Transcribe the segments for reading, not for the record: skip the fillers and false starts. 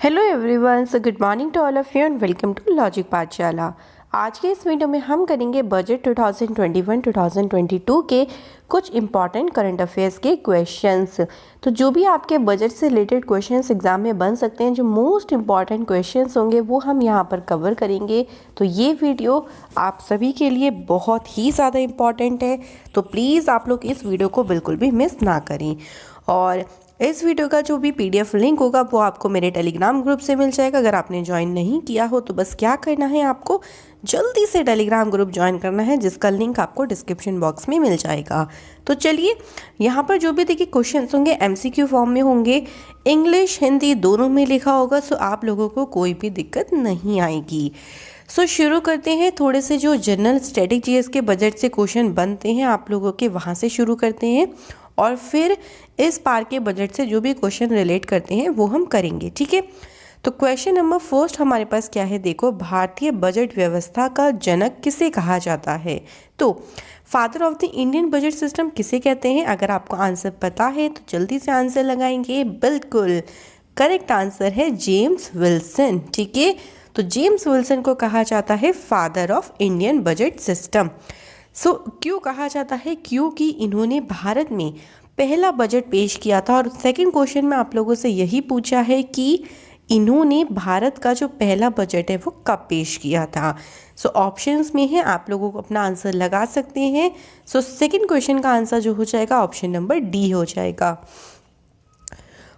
Hello everyone, so good morning to all of you and welcome to Logic Pathshala. आज के इस video में हम करेंगे बजट 2021-2022 के कुछ इंपॉर्टेंट करंट अफेयर्स के क्वेश्चंस। तो जो भी आपके बजट से रिलेटेड क्वेश्चंस एग्जाम में बन सकते हैं, जो मोस्ट इंपॉर्टेंट क्वेश्चंस होंगे वो हम यहाँ पर कवर करेंगे। तो ये वीडियो आप सभी के लिए बहुत ही ज़्यादा इम्पॉर्टेंट है, तो प्लीज़ आप लोग इस वीडियो को बिल्कुल भी मिस ना करें। और इस वीडियो का जो भी पीडीएफ लिंक होगा वो आपको मेरे टेलीग्राम ग्रुप से मिल जाएगा। अगर आपने ज्वाइन नहीं किया हो तो बस क्या करना है, आपको जल्दी से टेलीग्राम ग्रुप ज्वाइन करना है, जिसका लिंक आपको डिस्क्रिप्शन बॉक्स में मिल जाएगा। तो चलिए, यहाँ पर जो भी देखिए क्वेश्चंस होंगे एमसीक्यू फॉर्म में होंगे, इंग्लिश हिंदी दोनों में लिखा होगा, सो आप लोगों को कोई भी दिक्कत नहीं आएगी। सो शुरू करते हैं। थोड़े से जो जनरल स्टैटिक जीएस के बजट से क्वेश्चन बनते हैं आप लोगों के, वहाँ से शुरू करते हैं और फिर इस बार के बजट से जो भी क्वेश्चन रिलेट करते हैं वो हम करेंगे, ठीक है। तो क्वेश्चन नंबर फर्स्ट हमारे पास क्या है, देखो, भारतीय बजट व्यवस्था का जनक किसे कहा जाता है? तो father of the Indian budget system किसे कहते हैं? अगर आपको आंसर पता है तो जल्दी से आंसर लगाएंगे। बिल्कुल करेक्ट आंसर है जेम्स विल्सन, ठीक है। तो जेम्स विल्सन को कहा जाता है father of Indian budget system. So क्यों कहा जाता है? क्योंकि इन्होंने भारत में पहला बजट पेश किया था। और सेकंड क्वेश्चन में आप लोगों से यही पूछा है कि इन्होंने भारत का जो पहला बजट है वो कब पेश किया था। सो ऑप्शंस में है, आप लोगों को अपना आंसर लगा सकते हैं। सो सेकंड क्वेश्चन का आंसर जो हो जाएगा ऑप्शन नंबर डी हो जाएगा।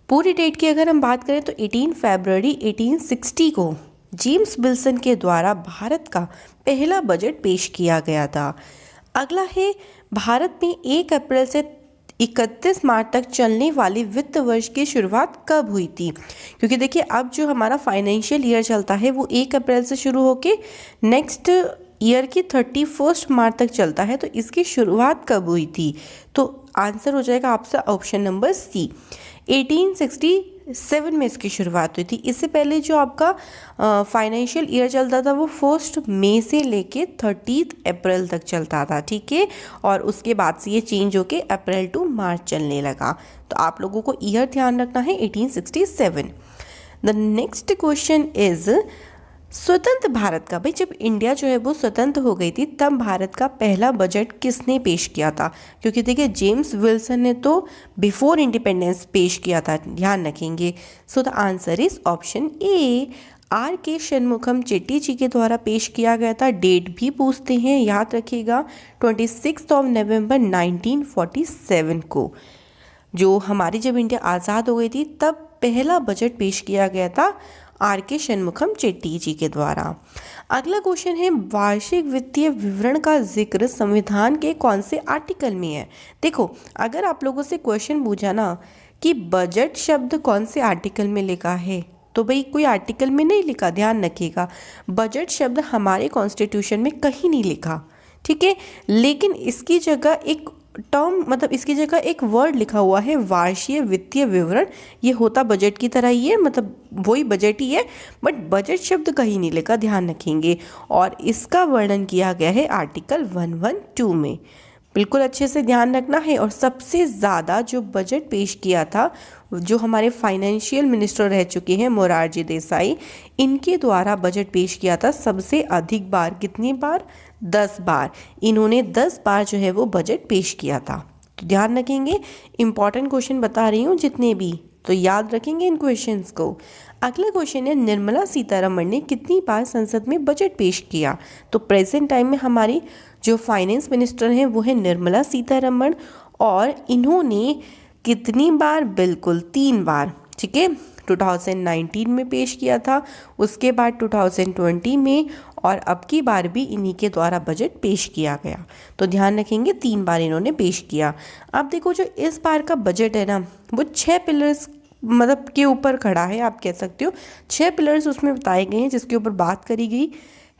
पूरी डेट की अगर हम बात करें तो 18 फरवरी 1860 को जेम्स विल्सन के द्वारा भारत का पहला बजट पेश किया गया था। अगला है, भारत में 1 अप्रैल से 31 मार्च तक चलने वाली वित्त वर्ष की शुरुआत कब हुई थी? क्योंकि देखिए अब जो हमारा फाइनेंशियल ईयर चलता है वो 1 अप्रैल से शुरू होके नेक्स्ट ईयर की 31 मार्च तक चलता है, तो इसकी शुरुआत कब हुई थी? तो आंसर हो जाएगा आपसे ऑप्शन नंबर सी, 1867 में इसकी शुरुआत हुई थी। इससे पहले जो आपका फाइनेंशियल ईयर चलता था वो 1 मई से लेके 30 अप्रैल तक चलता था, ठीक है। और उसके बाद से ये चेंज होके अप्रैल टू मार्च चलने लगा। तो आप लोगों को ईयर ध्यान रखना है 1867। द नेक्स्ट क्वेश्चन इज, स्वतंत्र भारत का, भाई जब इंडिया जो है वो स्वतंत्र हो गई थी तब भारत का पहला बजट किसने पेश किया था? क्योंकि देखिए जेम्स विल्सन ने तो बिफोर इंडिपेंडेंस पेश किया था, ध्यान रखेंगे। So the answer is option A, R K Shanmukham Chetty जी के द्वारा पेश किया गया था। डेट भी पूछते हैं, याद रखिएगा, 26 नवंबर 1947 को, जो हमारी जब इंडिया आज़ाद हो गई थी तब पहला बजट पेश किया गया था आर के शनमुखम चेट्टी जी के द्वारा। अगला क्वेश्चन है, वार्षिक वित्तीय विवरण का जिक्र संविधान के कौन से आर्टिकल में है? देखो, अगर आप लोगों से क्वेश्चन पूछा ना कि बजट शब्द कौन से आर्टिकल में लिखा है, तो भाई कोई आर्टिकल में नहीं लिखा, ध्यान रखिएगा। बजट शब्द हमारे कॉन्स्टिट्यूशन में कहीं नहीं लिखा, ठीक है। लेकिन इसकी जगह एक टर्म, मतलब इसकी जगह एक वर्ड लिखा हुआ है, वार्षिक वित्तीय विवरण। ये होता बजट की तरह ही है, मतलब वही बजट ही है, बट बजट शब्द कहीं नहीं लिखा, ध्यान रखेंगे। और इसका वर्णन किया गया है आर्टिकल 112 में, बिल्कुल अच्छे से ध्यान रखना है। और सबसे ज़्यादा जो बजट पेश किया था, जो हमारे फाइनेंशियल मिनिस्टर रह चुके हैं मोरारजी देसाई, इनके द्वारा बजट पेश किया था सबसे अधिक बार। कितनी बार? 10 बार। इन्होंने 10 बार जो है वो बजट पेश किया था। तो ध्यान रखेंगे, इंपॉर्टेंट क्वेश्चन बता रही हूँ जितने भी, तो याद रखेंगे इन क्वेश्चंस को। अगला क्वेश्चन है, निर्मला सीतारमण ने कितनी बार संसद में बजट पेश किया? तो प्रेजेंट टाइम में हमारी जो फाइनेंस मिनिस्टर हैं वो है निर्मला सीतारमण, और इन्होंने कितनी बार? बिल्कुल 3 बार, ठीक है। 2019 में पेश किया था, उसके बाद 2020 में, और अब की बार भी इन्हीं के द्वारा बजट पेश किया गया। तो ध्यान रखेंगे 3 बार इन्होंने पेश किया। अब देखो, जो इस बार का बजट है ना वो 6 पिलर्स मतलब के ऊपर खड़ा है, आप कह सकते हो। 6 पिलर्स उसमें बताए गए हैं जिसके ऊपर बात करी गई।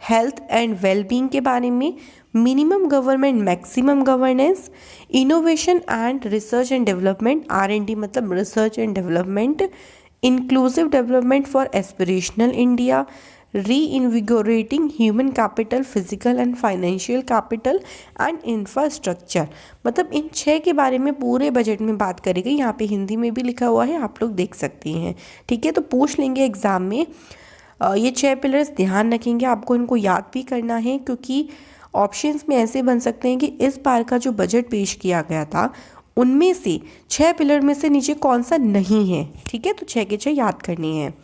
हेल्थ एंड वेलबींग के बारे में, minimum government maximum governance, innovation and research and development, R&D मतलब research and development, inclusive development for aspirational India, re invigorating human capital, physical and financial capital and infrastructure. मतलब इन 6 के बारे में पूरे बजट में बात करी गई। यहाँ पे हिंदी में भी लिखा हुआ है, आप लोग देख सकती हैं। ठीक है, तो पूछ लेंगे एग्जाम में। ये 6 पिलर्स ध्यान रखेंगे, आपको इनको याद भी करना है, क्योंकि ऑप्शंस में ऐसे बन सकते हैं कि इस बार का जो बजट पेश किया गया था उनमें से 6 पिलर में से नीचे कौन सा नहीं है। ठीक है, तो 6 के 6 याद करनी है।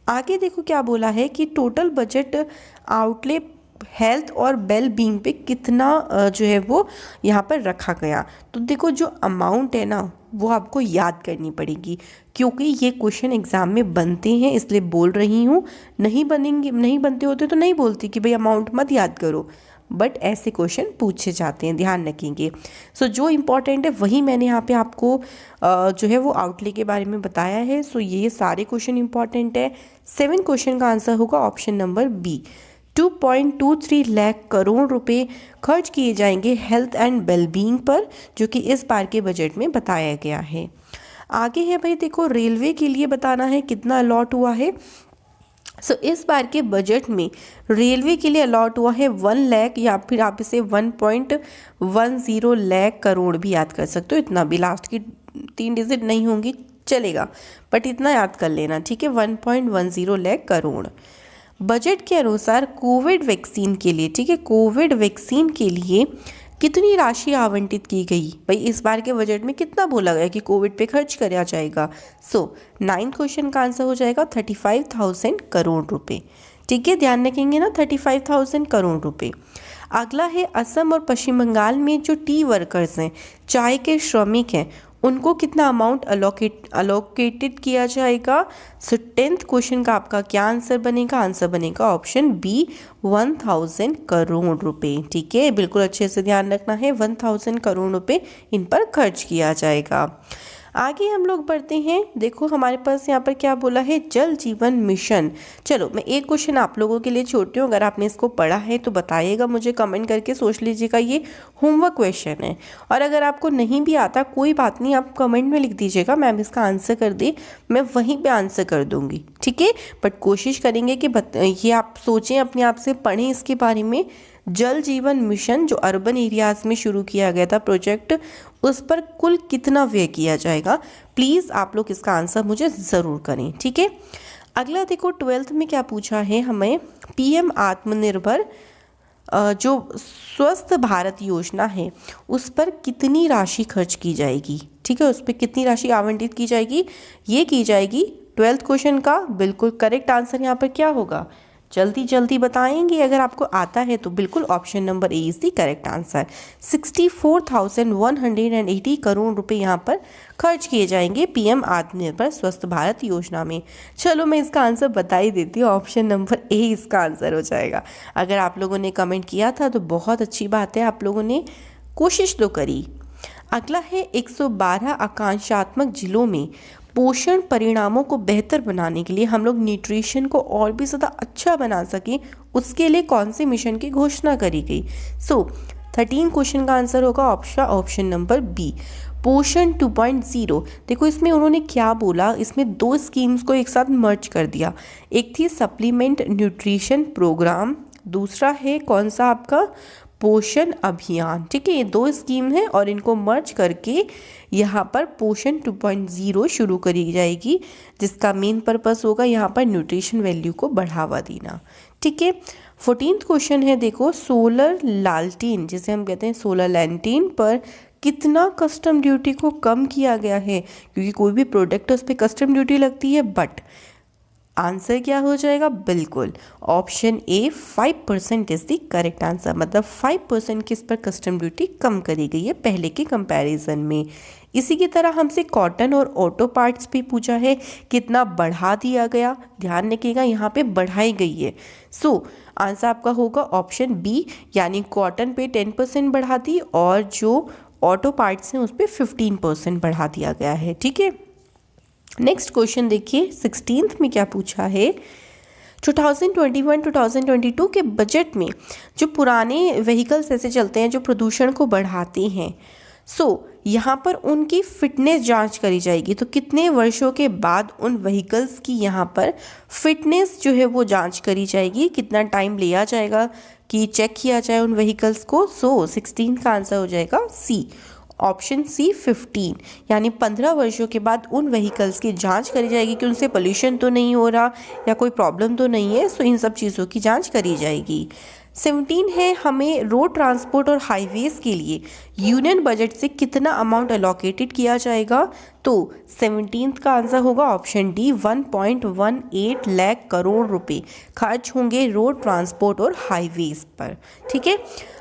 आगे देखो क्या बोला है कि टोटल बजट आउटले हेल्थ और वेल बीइंग पे कितना जो है वो यहाँ पर रखा गया। तो देखो जो अमाउंट है ना वो आपको याद करनी पड़ेगी, क्योंकि ये क्वेश्चन एग्जाम में बनते हैं, इसलिए बोल रही हूँ। नहीं बनते होते तो नहीं बोलती कि भाई अमाउंट मत याद करो, बट ऐसे क्वेश्चन पूछे जाते हैं, ध्यान रखेंगे। सो जो इम्पोर्टेंट है वही मैंने यहाँ पे आपको जो है वो आउटले के बारे में बताया है। सो ये सारे क्वेश्चन इंपॉर्टेंट है। 7 क्वेश्चन का आंसर होगा option number B. 2.23 lakh crore रुपए खर्च किए जाएंगे हेल्थ एंड वेलबींग पर, जो कि इस बार के बजट में बताया गया है। आगे है भाई देखो, रेलवे के लिए बताना है कितना अलॉट हुआ है। सो इस बार के बजट में रेलवे के लिए अलॉट हुआ है 1 लाख, या फिर आप इसे 1.10 लाख करोड़ भी याद कर सकते हो। इतना भी, लास्ट की 3 डिजिट नहीं होंगी चलेगा, बट इतना याद कर लेना। ठीक है, 1.10 लाख करोड़। बजट के अनुसार कोविड वैक्सीन के लिए, ठीक है, कोविड वैक्सीन के लिए कितनी राशि आवंटित की गई। भाई इस बार के बजट में कितना बोला गया कि कोविड पे खर्च किया जाएगा। सो 9th क्वेश्चन का आंसर हो जाएगा 35,000 करोड़ रुपए। ठीक है, ध्यान रखेंगे ना, 35,000 करोड़ रुपए। अगला है असम और पश्चिम बंगाल में जो टी वर्कर्स हैं, चाय के श्रमिक हैं, उनको कितना अमाउंट अलोकेटेड किया जाएगा। सो 10th क्वेश्चन का आपका क्या आंसर बनेगा। आंसर बनेगा ऑप्शन बी, 1000 करोड़ रुपए। ठीक है, बिल्कुल अच्छे से ध्यान रखना है, 1000 करोड़ रुपए इन पर खर्च किया जाएगा। आगे हम लोग बढ़ते हैं। देखो हमारे पास यहाँ पर क्या बोला है, जल जीवन मिशन। चलो मैं एक क्वेश्चन आप लोगों के लिए छोड़ती हूँ, अगर आपने इसको पढ़ा है तो बताइएगा मुझे, कमेंट करके सोच लीजिएगा, ये होमवर्क क्वेश्चन है। और अगर आपको नहीं भी आता कोई बात नहीं, आप कमेंट में लिख दीजिएगा, मैम इसका आंसर कर दे, मैं वहीं पर आंसर कर दूंगी। ठीक है, बट कोशिश करेंगे कि ये आप सोचें, अपने आप से पढ़ें इसके बारे में। जल जीवन मिशन जो अर्बन एरियाज में शुरू किया गया था प्रोजेक्ट, उस पर कुल कितना व्यय किया जाएगा। प्लीज़ आप लोग इसका आंसर मुझे ज़रूर करें। ठीक है, अगला देखो 12th में क्या पूछा है हमें, पीएम आत्मनिर्भर जो स्वस्थ भारत योजना है उस पर कितनी राशि खर्च की जाएगी। ठीक है, उस पर कितनी राशि आवंटित की जाएगी, ये की जाएगी 12th क्वेश्चन का। बिल्कुल करेक्ट आंसर यहाँ पर क्या होगा, जल्दी जल्दी बताएंगे, अगर आपको आता है तो बिल्कुल option number A is the correct answer. 64,180 crore रुपए यहाँ पर खर्च किए जाएंगे पीएम आत्मनिर्भर स्वस्थ भारत योजना में। चलो मैं इसका आंसर बता ही देती हूँ, ऑप्शन नंबर ए इसका आंसर हो जाएगा। अगर आप लोगों ने कमेंट किया था तो बहुत अच्छी बात है, आप लोगों ने कोशिश तो करी। अगला है 112 आकांक्षात्मक जिलों में पोषण परिणामों को बेहतर बनाने के लिए हम लोग न्यूट्रिशन को और भी ज़्यादा अच्छा बना सकें, उसके लिए कौन से मिशन की घोषणा करी गई। सो 13 क्वेश्चन का आंसर होगा ऑप्शन नंबर बी, पोषण 2.0। देखो इसमें उन्होंने क्या बोला, इसमें 2 स्कीम्स को एक साथ मर्ज कर दिया। एक थी सप्लीमेंट न्यूट्रिशन प्रोग्राम, दूसरा है कौन सा आपका पोषण अभियान। ठीक है, ये 2 स्कीम है और इनको मर्ज करके यहाँ पर पोषण 2.0 शुरू करी जाएगी, जिसका मेन पर्पस होगा यहाँ पर न्यूट्रिशन वैल्यू को बढ़ावा देना। ठीक है, 14th क्वेश्चन है देखो, सोलर लालटेन जिसे हम कहते हैं सोलर लैंटेन पर कितना कस्टम ड्यूटी को कम किया गया है, क्योंकि कोई भी प्रोडक्ट उस पर कस्टम ड्यूटी लगती है, बट आंसर क्या हो जाएगा, बिल्कुल option A 5% is the correct answer. मतलब 5% की इस पर कस्टम ड्यूटी कम करी गई है पहले के कंपैरिजन में। इसी की तरह हमसे कॉटन और ऑटो पार्ट्स भी पूछा है, कितना बढ़ा दिया गया। ध्यान रखिएगा यहाँ पे बढ़ाई गई है। सो आंसर आपका होगा ऑप्शन बी, यानी कॉटन पे 10% बढ़ा दी और जो ऑटो पार्ट्स हैं उस पर 15% बढ़ा दिया गया है। ठीक है, नेक्स्ट क्वेश्चन देखिए 16th में क्या पूछा है, 2021-2022 के बजट में जो पुराने व्हीकल्स ऐसे चलते हैं जो प्रदूषण को बढ़ाते हैं, यहाँ पर उनकी फिटनेस जांच करी जाएगी। तो कितने वर्षों के बाद उन व्हीकल्स की यहाँ पर फिटनेस जो है वो जांच करी जाएगी, कितना टाइम लिया जाएगा कि चेक किया जाए उन व्हीकल्स को। 16 का आंसर हो जाएगा सी, ऑप्शन सी 15, यानी 15 वर्षों के बाद उन व्हीकल्स की जांच करी जाएगी कि उनसे पोल्यूशन तो नहीं हो रहा या कोई प्रॉब्लम तो नहीं है। सो इन सब चीज़ों की जांच करी जाएगी। 17 है, हमें रोड ट्रांसपोर्ट और हाईवेज के लिए यूनियन बजट से कितना अमाउंट अलोकेटेड किया जाएगा। तो 17 का आंसर होगा ऑप्शन डी, 1.18 लाख करोड़ रुपए खर्च होंगे रोड ट्रांसपोर्ट और हाईवेज पर। ठीक है,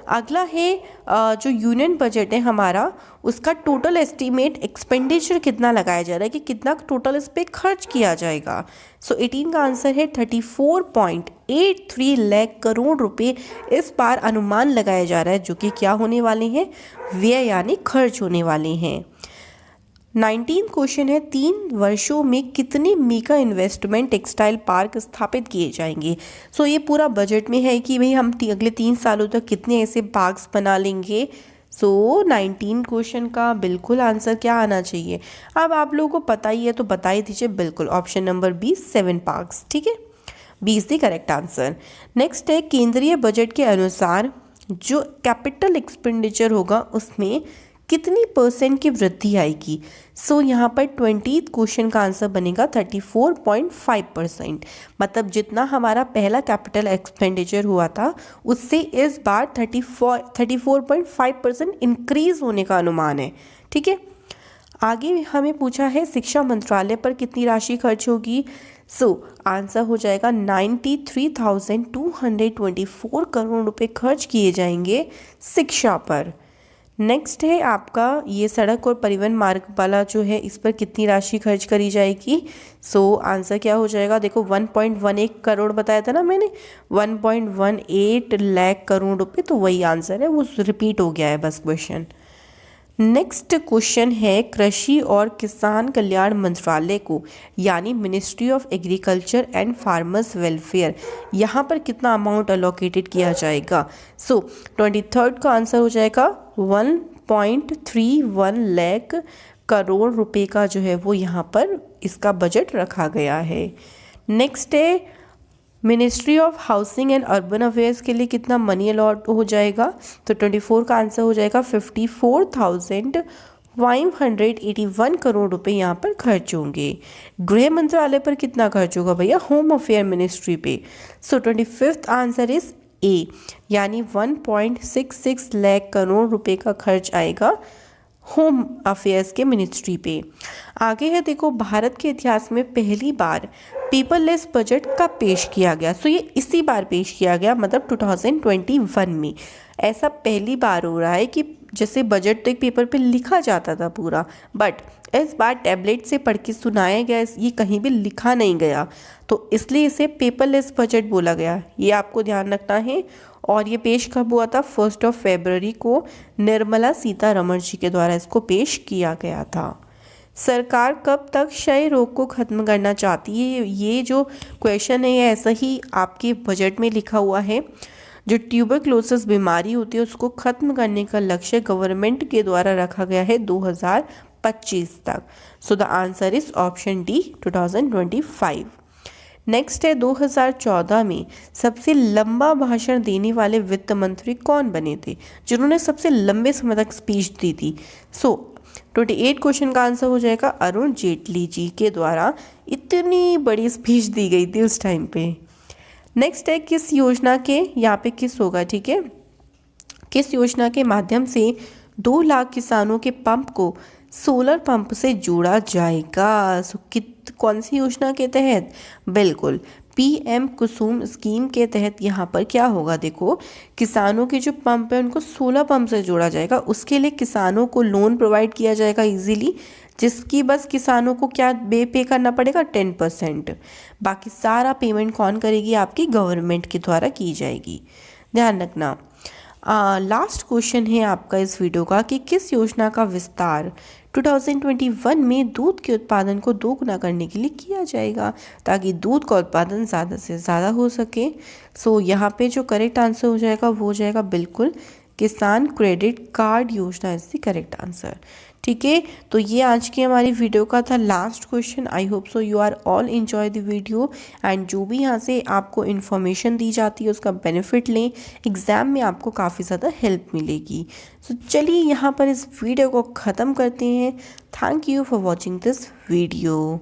अगला है जो यूनियन बजट है हमारा, उसका टोटल एस्टीमेट एक्सपेंडिचर कितना लगाया जा रहा है कि कितना टोटल इस पर खर्च किया जाएगा। सो 18 का आंसर है 34.83 लाख करोड़ रुपए इस बार अनुमान लगाया जा रहा है, जो कि क्या होने वाले हैं, व्यय यानी खर्च होने वाले हैं। 19 क्वेश्चन है, 3 वर्षों में कितने मेगा इन्वेस्टमेंट टेक्सटाइल पार्क स्थापित किए जाएंगे। सो ये पूरा बजट में है कि भाई हम अगले 3 सालों तक कितने ऐसे पार्क्स बना लेंगे। सो 19 क्वेश्चन का बिल्कुल आंसर क्या आना चाहिए। अब आप लोगों को पता ही है तो बता ही दीजिए, बिल्कुल ऑप्शन नंबर बी 7 पार्क्स। ठीक है, B is the correct answer. Next है, केंद्रीय बजट के अनुसार जो कैपिटल एक्सपेंडिचर होगा उसमें कितनी % की वृद्धि आएगी। सो यहाँ पर 20 क्वेश्चन का आंसर बनेगा 34.5%। मतलब जितना हमारा पहला कैपिटल एक्सपेंडिचर हुआ था उससे इस बार 34.5% इंक्रीज होने का अनुमान है। ठीक है, आगे हमें पूछा है शिक्षा मंत्रालय पर कितनी राशि खर्च होगी। सो आंसर हो जाएगा 93,224 करोड़ रुपए खर्च किए जाएंगे शिक्षा पर। नेक्स्ट है आपका ये सड़क और परिवहन मार्ग वाला जो है, इस पर कितनी राशि खर्च करी जाएगी। सो आंसर क्या हो जाएगा, देखो 1.18 करोड़ बताया था ना मैंने, 1.18 लाख करोड़ रुपए, तो वही आंसर है, वो रिपीट हो गया है बस क्वेश्चन। नेक्स्ट क्वेश्चन है, कृषि और किसान कल्याण मंत्रालय को यानी ministry of agriculture and farmers welfare, यहाँ पर कितना अमाउंट अलोकेटेड किया जाएगा। सो 23 का आंसर हो जाएगा 1.31 लाख करोड़ रुपए का जो है वो यहाँ पर इसका बजट रखा गया है। नेक्स्ट है, ministry of housing and urban affairs के लिए कितना मनी अलॉट हो जाएगा। तो 24 का आंसर हो जाएगा 54,581 करोड़ रुपए यहाँ पर खर्च होंगे। गृह मंत्रालय पर कितना खर्च होगा भैया, होम अफेयर मिनिस्ट्री पे। सो 25th आंसर इज ए, यानी 1.66 लाख करोड़ रुपए का खर्च आएगा होम अफेयर्स के मिनिस्ट्री पे। आगे है देखो, भारत के इतिहास में पहली बार पेपरलेस बजट कब पेश किया गया। सो ये इसी बार पेश किया गया, मतलब 2021 में। ऐसा पहली बार हो रहा है कि जैसे बजट तो एक पेपर पे लिखा जाता था पूरा, बट इस बार टैबलेट से पढ़ के सुनाया गया, ये कहीं भी लिखा नहीं गया, तो इसलिए इसे पेपरलेस बजट बोला गया। ये आपको ध्यान रखना है। और ये पेश कब हुआ था, 1 फरवरी को निर्मला सीतारमण जी के द्वारा इसको पेश किया गया था। सरकार कब तक क्षय रोग को खत्म करना चाहती है, ये जो क्वेश्चन है ये ऐसा ही आपके बजट में लिखा हुआ है। जो ट्यूबरक्लोसिस बीमारी होती है उसको खत्म करने का लक्ष्य गवर्नमेंट के द्वारा रखा गया है 2025 तक। सो the answer is option D 2025। Next है, 2014 में सबसे लंबा भाषण देने वाले वित्त मंत्री कौन बने थे, जिन्होंने सबसे लंबे समय तक स्पीच दी थी। सो 28 क्वेश्चन का आंसर हो जाएगा अरुण जेटली जी के द्वारा इतनी बड़ी स्पीच दी गई थी उस टाइम पे। नेक्स्ट है, किस योजना के, यहाँ पे किस होगा, ठीक है, किस योजना के माध्यम से 2 लाख किसानों के पंप को सोलर पंप से जोड़ा जाएगा। सो कौन सी योजना के तहत, बिल्कुल PM कुसुम स्कीम के तहत यहाँ पर क्या होगा, देखो किसानों के जो पंप है उनको सोलर पंप से जोड़ा जाएगा। उसके लिए किसानों को लोन प्रोवाइड किया जाएगा इजीली, जिसकी बस किसानों को क्या पे करना पड़ेगा 10%। बाकी सारा पेमेंट कौन करेगी, आपकी गवर्नमेंट के द्वारा की जाएगी, ध्यान रखना। लास्ट क्वेश्चन है आपका इस वीडियो का कि किस योजना का विस्तार 2021 में दूध के उत्पादन को दोगुना करने के लिए किया जाएगा, ताकि दूध का उत्पादन ज़्यादा से ज़्यादा हो सके। सो यहाँ पे जो करेक्ट आंसर हो जाएगा वो हो जाएगा बिल्कुल किसान क्रेडिट कार्ड योजना इज द करेक्ट आंसर। ठीक है, तो ये आज की हमारी वीडियो का था last question. I hope so you are all enjoy the video and जो भी यहाँ से आपको इन्फॉर्मेशन दी जाती है उसका बेनिफिट लें, एग्ज़ाम में आपको काफ़ी ज़्यादा हेल्प मिलेगी। सो चलिए यहाँ पर इस वीडियो को ख़त्म करते हैं। Thank you for watching this video.